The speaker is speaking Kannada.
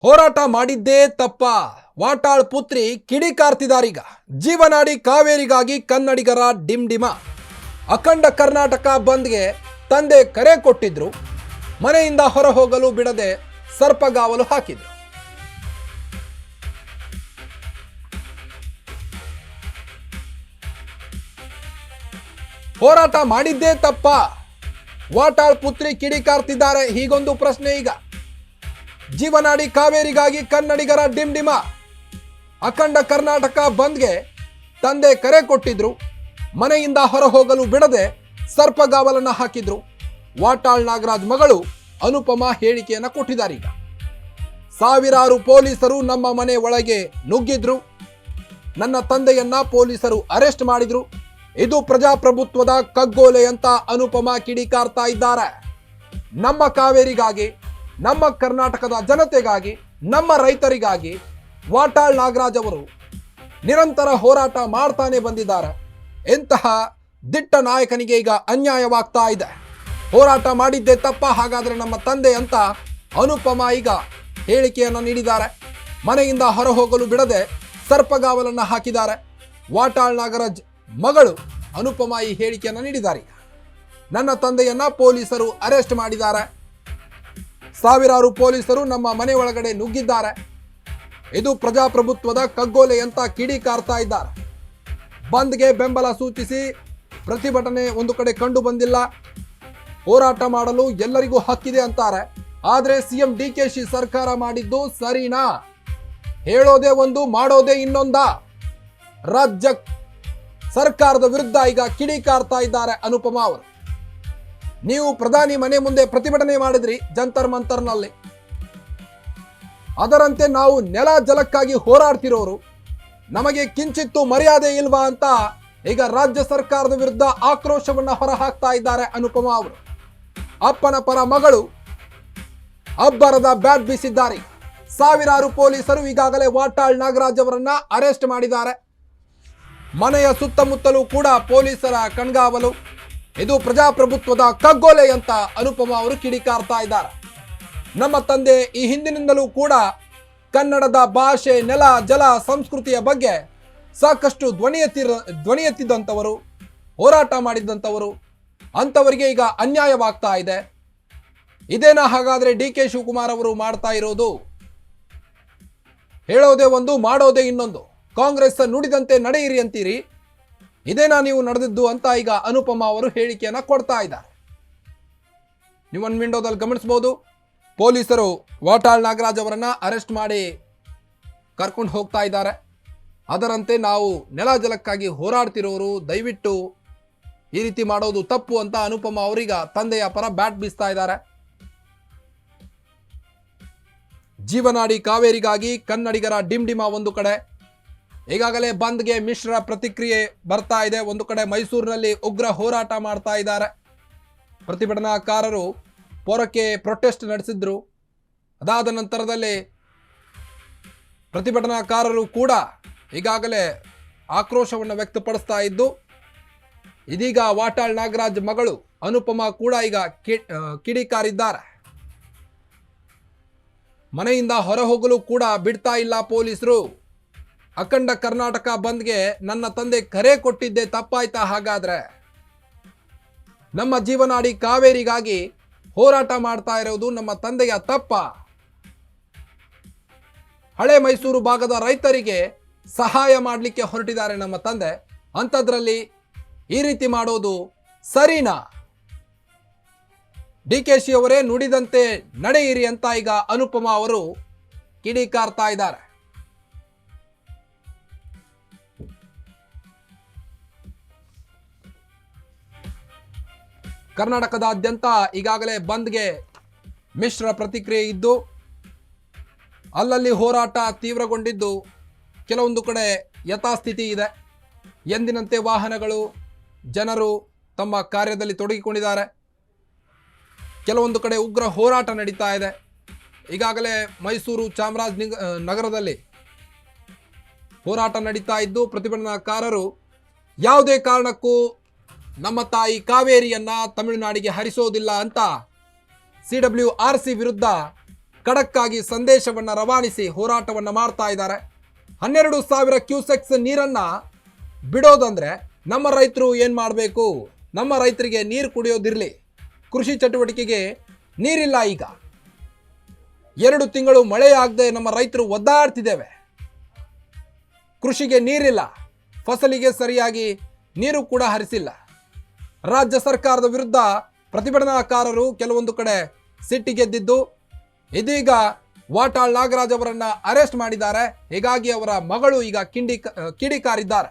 ಹೋರಾಟ ಮಾಡಿದ್ದೇ ತಪ್ಪ. ವಾಟಾಳ್ ಪುತ್ರಿ ಕಿಡಿಕಾರ್ತಿದಾರೀಗ. ಜೀವನಾಡಿ ಕಾವೇರಿಗಾಗಿ ಕನ್ನಡಿಗರ ಡಿಂಡಿಮ. ಅಖಂಡ ಕರ್ನಾಟಕ ಬಂದ್ಗೆ ತಂದೆ ಕರೆ ಕೊಟ್ಟಿದ್ರು. ಮನೆಯಿಂದ ಹೊರ ಹೋಗಲು ಬಿಡದೆ ಸರ್ಪಗಾವಲು ಹಾಕಿದ್ರು. ಹೋರಾಟ ಮಾಡಿದ್ದೇ ತಪ್ಪ. ವಾಟಾಳ್ ಪುತ್ರಿ ಕಿಡಿಕಾರ್ತಿದ್ದಾರೆ. ಹೀಗೊಂದು ಪ್ರಶ್ನೆ ಈಗ. ಜೀವನಾಡಿ ಕಾವೇರಿಗಾಗಿ ಕನ್ನಡಿಗರ ಡಿಂಡಿಮ. ಅಖಂಡ ಕರ್ನಾಟಕ ಬಂದ್ಗೆ ತಂದೆ ಕರೆ ಕೊಟ್ಟಿದ್ರು. ಮನೆಯಿಂದ ಹೊರ ಹೋಗಲು ಬಿಡದೆ ಸರ್ಪಗಾವಲನ್ನ ಹಾಕಿದ್ರು. ವಾಟಾಳ್ ನಾಗರಾಜ್ ಮಗಳು ಅನುಪಮಾ ಹೇಳಿಕೆಯನ್ನ ಕೊಟ್ಟಿದ್ದಾರೀಗ. ಸಾವಿರಾರು ಪೊಲೀಸರು ನಮ್ಮ ಮನೆ ಒಳಗೆ ನುಗ್ಗಿದ್ರು. ನನ್ನ ತಂದೆಯನ್ನ ಪೊಲೀಸರು ಅರೆಸ್ಟ್ ಮಾಡಿದ್ರು. ಇದು ಪ್ರಜಾಪ್ರಭುತ್ವದ ಕಗ್ಗೋಲೆ ಅಂತ ಅನುಪಮಾ ಕಿಡಿಕಾರ್ತಾ ಇದ್ದಾರೆ. ನಮ್ಮ ಕಾವೇರಿಗಾಗಿ, ನಮ್ಮ ಕರ್ನಾಟಕದ ಜನತೆಗಾಗಿ, ನಮ್ಮ ರೈತರಿಗಾಗಿ ವಾಟಾಳ್ ನಾಗರಾಜ್ ಅವರು ನಿರಂತರ ಹೋರಾಟ ಮಾಡ್ತಾನೆ ಬಂದಿದ್ದಾರೆ. ಎಂತಹ ದಿಟ್ಟ ನಾಯಕನಿಗೆ ಈಗ ಅನ್ಯಾಯವಾಗ್ತಾ ಇದೆ. ಹೋರಾಟ ಮಾಡಿದ್ದೇ ತಪ್ಪ, ಹಾಗಾದ್ರೆ ನಮ್ಮ ತಂದೆ ಅಂತ ಅನುಪಮಾ ಈಗ ಹೇಳಿಕೆಯನ್ನು ನೀಡಿದ್ದಾರೆ. ಮನೆಯಿಂದ ಹೊರ ಹೋಗಲು ಬಿಡದೆ ಸರ್ಪಗಾವಲನ್ನು ಹಾಕಿದ್ದಾರೆ. ವಾಟಾಳ್ ನಾಗರಾಜ್ ಮಗಳು ಅನುಪಮಾ ಈ ಹೇಳಿಕೆಯನ್ನು ನೀಡಿದ್ದಾರೆ. ನನ್ನ ತಂದೆಯನ್ನ ಪೊಲೀಸರು ಅರೆಸ್ಟ್ ಮಾಡಿದ್ದಾರೆ. ಸಾವಿರಾರು ಪೊಲೀಸರು ನಮ್ಮ ಮನೆ ಒಳಗಡೆ ನುಗ್ಗಿದ್ದಾರೆ. ಇದು ಪ್ರಜಾಪ್ರಭುತ್ವದ ಕಗ್ಗೋಲೆ ಅಂತ ಕಿಡಿಕಾರ್ತಾ ಇದ್ದಾರೆ. ಬಂದ್ಗೆ ಬೆಂಬಲ ಸೂಚಿಸಿ ಪ್ರತಿಭಟನೆ ಒಂದು ಕಡೆ ಕಂಡು ಬಂದಿಲ್ಲ. ಹೋರಾಟ ಮಾಡಲು ಎಲ್ಲರಿಗೂ ಹಕ್ಕಿದೆ ಅಂತಾರೆ. ಆದರೆ ಸಿಎಂ ಡಿಕೆಶಿ ಸರ್ಕಾರ ಮಾಡಿದ್ದು ಸರಿನಾ? ಹೇಳೋದೇ ಒಂದು, ಮಾಡೋದೇ ಇನ್ನೊಂದ. ರಾಜ್ಯ ಸರ್ಕಾರದ ವಿರುದ್ಧ ಈಗ ಕಿಡಿಕಾರ್ತಾ ಇದ್ದಾರೆ ಅನುಪಮಾ ಅವರು. ನೀವು ಪ್ರಧಾನಿ ಮನೆ ಮುಂದೆ ಪ್ರತಿಭಟನೆ ಮಾಡಿದ್ರಿ ಜಂತರ್ ಮಂತರ್ನಲ್ಲಿ. ಅದರಂತೆ ನಾವು ನೆಲ ಜಲಕ್ಕಾಗಿ ಹೋರಾಡ್ತಿರೋರು. ನಮಗೆ ಕಿಂಚಿತ್ತು ಮರ್ಯಾದೆ ಇಲ್ವಾ ಅಂತ ಈಗ ರಾಜ್ಯ ಸರ್ಕಾರದ ವಿರುದ್ಧ ಆಕ್ರೋಶವನ್ನ ಹೊರಹಾಕ್ತಾ ಇದ್ದಾರೆ ಅನುಪಮಾ ಅವರು. ಅಪ್ಪನ ಪರ ಮಗಳು ಅಬ್ಬರದ ಬ್ಯಾಟ್ ಬೀಸಿದ್ದಾರೆ. ಸಾವಿರಾರು ಪೊಲೀಸರು ಈಗಾಗಲೇ ವಾಟಾಳ್ ನಾಗರಾಜ್ ಅವರನ್ನ ಅರೆಸ್ಟ್ ಮಾಡಿದ್ದಾರೆ. ಮನೆಯ ಸುತ್ತಮುತ್ತಲೂ ಕೂಡ ಪೊಲೀಸರ ಕಣ್ಗಾವಲು. ಇದು ಪ್ರಜಾಪ್ರಭುತ್ವದ ಕಗ್ಗೋಲೆ ಅಂತ ಅನುಪಮಾ ಅವರು ಕಿಡಿಕಾರ್ತಾ ಇದ್ದಾರೆ. ನಮ್ಮ ತಂದೆ ಈ ಹಿಂದಿನಿಂದಲೂ ಕೂಡ ಕನ್ನಡದ ಭಾಷೆ, ನೆಲ, ಜಲ, ಸಂಸ್ಕೃತಿಯ ಬಗ್ಗೆ ಸಾಕಷ್ಟು ಧ್ವನಿ ಎತ್ತಿದ್ದಂಥವರು, ಹೋರಾಟ ಮಾಡಿದ್ದಂಥವರು. ಅಂಥವರಿಗೆ ಈಗ ಅನ್ಯಾಯವಾಗ್ತಾ ಇದೆ. ಇದೇನಾ ಹಾಗಾದ್ರೆ ಡಿ ಕೆ ಶಿವಕುಮಾರ್ ಅವರು ಮಾಡ್ತಾ ಇರೋದು? ಹೇಳೋದೇ ಒಂದು, ಮಾಡೋದೇ ಇನ್ನೊಂದು. ಕಾಂಗ್ರೆಸ್ ನುಡಿದಂತೆ ನಡೆಯಿರಿ ಅಂತೀರಿ, ಇದೇನಾ ನೀವು ನಡೆದಿದ್ದು ಅಂತ ಈಗ ಅನುಪಮಾ ಅವರು ಹೇಳಿಕೆಯನ್ನ ಕೊಡ್ತಾ ಇದ್ದಾರೆ. ನೀವು ಒಂದು ವಿಂಡೋದಲ್ಲಿ ಗಮನಿಸಬಹುದು. ಪೊಲೀಸರು ವಾಟಾಳ್ ನಾಗರಾಜ್ ಅವರನ್ನ ಅರೆಸ್ಟ್ ಮಾಡಿ ಕರ್ಕೊಂಡು ಹೋಗ್ತಾ ಇದ್ದಾರೆ. ಅದರಂತೆ ನಾವು ನೆಲ ಜಲಕ್ಕಾಗಿ ಹೋರಾಡ್ತಿರೋರು, ದಯವಿಟ್ಟು ಈ ರೀತಿ ಮಾಡೋದು ತಪ್ಪು ಅಂತ ಅನುಪಮಾ ಅವರೀಗ ತಂದೆಯ ಪರ ಬ್ಯಾಟ್ ಬೀಸ್ತಾ ಇದ್ದಾರೆ. ಜೀವನಾಡಿ ಕಾವೇರಿಗಾಗಿ ಕನ್ನಡಿಗರ ಡಿಂಡಿಮ ಒಂದು ಕಡೆ. ಈಗಾಗಲೇ ಬಂದ್ಗೆ ಮಿಶ್ರ ಪ್ರತಿಕ್ರಿಯೆ ಬರ್ತಾ ಇದೆ. ಒಂದು ಕಡೆ ಮೈಸೂರಿನಲ್ಲಿ ಉಗ್ರ ಹೋರಾಟ ಮಾಡ್ತಾ ಇದ್ದಾರೆ. ಪ್ರತಿಭಟನಾಕಾರರು ಪೊರಕ್ಕೆ ಪ್ರೊಟೆಸ್ಟ್ ನಡೆಸಿದ್ರು. ಅದಾದ ನಂತರದಲ್ಲಿ ಪ್ರತಿಭಟನಾಕಾರರು ಕೂಡ ಈಗಾಗಲೇ ಆಕ್ರೋಶವನ್ನು ವ್ಯಕ್ತಪಡಿಸ್ತಾ ಇದ್ದು, ಇದೀಗ ವಾಟಾಳ್ ನಾಗರಾಜ್ ಮಗಳು ಅನುಪಮಾ ಕೂಡ ಈಗ ಕಿಡಿಕಾರಿದ್ದಾರೆ. ಮನೆಯಿಂದ ಹೊರ ಹೋಗಲು ಕೂಡ ಬಿಡ್ತಾ ಇಲ್ಲ ಪೊಲೀಸರು. ಅಖಂಡ ಕರ್ನಾಟಕ ಬಂದ್ಗೆ ನನ್ನ ತಂದೆ ಕರೆ ಕೊಟ್ಟಿದ್ದೆ ತಪ್ಪಾಯ್ತಾ? ಹಾಗಾದ್ರೆ ನಮ್ಮ ಜೀವನಾಡಿ ಕಾವೇರಿಗಾಗಿ ಹೋರಾಟ ಮಾಡ್ತಾ ಇರೋದು ನಮ್ಮ ತಂದೆಯ ತಪ್ಪ? ಹಳೆ ಮೈಸೂರು ಭಾಗದ ರೈತರಿಗೆ ಸಹಾಯ ಮಾಡಲಿಕ್ಕೆ ಹೊರಟಿದ್ದಾರೆ ನಮ್ಮ ತಂದೆ. ಅಂಥದ್ರಲ್ಲಿ ಈ ರೀತಿ ಮಾಡೋದು ಸರಿನಾ? ಡಿಕೆಶಿ ಅವರೇ ನುಡಿದಂತೆ ನಡೆಯಿರಿ ಅಂತ ಈಗ ಅನುಪಮಾ ಅವರು ಕಿಡಿಕಾರ್ತಾ ಇದ್ದಾರೆ. ಕರ್ನಾಟಕದಾದ್ಯಂತ ಈಗಾಗಲೇ ಬಂದ್ಗೆ ಮಿಶ್ರ ಪ್ರತಿಕ್ರಿಯೆ ಇದ್ದು, ಅಲ್ಲಲ್ಲಿ ಹೋರಾಟ ತೀವ್ರಗೊಂಡಿದ್ದು, ಕೆಲವೊಂದು ಕಡೆ ಯಥಾಸ್ಥಿತಿ ಇದೆ. ಎಂದಿನಂತೆ ವಾಹನಗಳು, ಜನರು ತಮ್ಮ ಕಾರ್ಯದಲ್ಲಿ ತೊಡಗಿಕೊಂಡಿದ್ದಾರೆ. ಕೆಲವೊಂದು ಕಡೆ ಉಗ್ರ ಹೋರಾಟ ನಡೀತಾ ಇದೆ. ಈಗಾಗಲೇ ಮೈಸೂರು, ಚಾಮರಾಜನಗರದಲ್ಲಿ ಹೋರಾಟ ನಡೀತಾ ಇದ್ದು, ಪ್ರತಿಭಟನಾಕಾರರು ಯಾವುದೇ ಕಾರಣಕ್ಕೂ ನಮ್ಮ ತಾಯಿ ಕಾವೇರಿಯನ್ನ ತಮಿಳುನಾಡಿಗೆ ಹರಿಸೋದಿಲ್ಲ ಅಂತ CWRC ವಿರುದ್ಧ ಖಡಕ್ ಆಗಿ ಸಂದೇಶವನ್ನು ರವಾನಿಸಿ ಹೋರಾಟವನ್ನು ಮಾಡ್ತಾ ಇದ್ದಾರೆ. 12,000 ಕ್ಯೂಸೆಕ್ಸ್ ನೀರನ್ನು ಬಿಡೋದಂದ್ರೆ ನಮ್ಮ ರೈತರು ಏನು ಮಾಡಬೇಕು? ನಮ್ಮ ರೈತರಿಗೆ ನೀರು ಕುಡಿಯೋದಿರಲಿ, ಕೃಷಿ ಚಟುವಟಿಕೆಗೆ ನೀರಿಲ್ಲ. ಈಗ 2 ತಿಂಗಳು ಮಳೆ ಆಗದೆ ನಮ್ಮ ರೈತರು ಒದ್ದಾಡ್ತಿದ್ದೇವೆ. ಕೃಷಿಗೆ ನೀರಿಲ್ಲ, ಫಸಲಿಗೆ ಸರಿಯಾಗಿ ನೀರು ಕೂಡ ಹರಿಸಿಲ್ಲ. ರಾಜ್ಯ ಸರ್ಕಾರದ ವಿರುದ್ಧ ಪ್ರತಿಭಟನಾಕಾರರು ಕೆಲವೊಂದು ಕಡೆ ಸಿಟ್ಟಿಗೆದ್ದಿದ್ದು, ಇದೀಗ ವಾಟಾಳ್ ನಾಗರಾಜ್ ಅವರನ್ನ ಅರೆಸ್ಟ್ ಮಾಡಿದ್ದಾರೆ. ಹೀಗಾಗಿ ಅವರ ಮಗಳು ಈಗ ಕಿಡಿಕಾರಿದ್ದಾರೆ.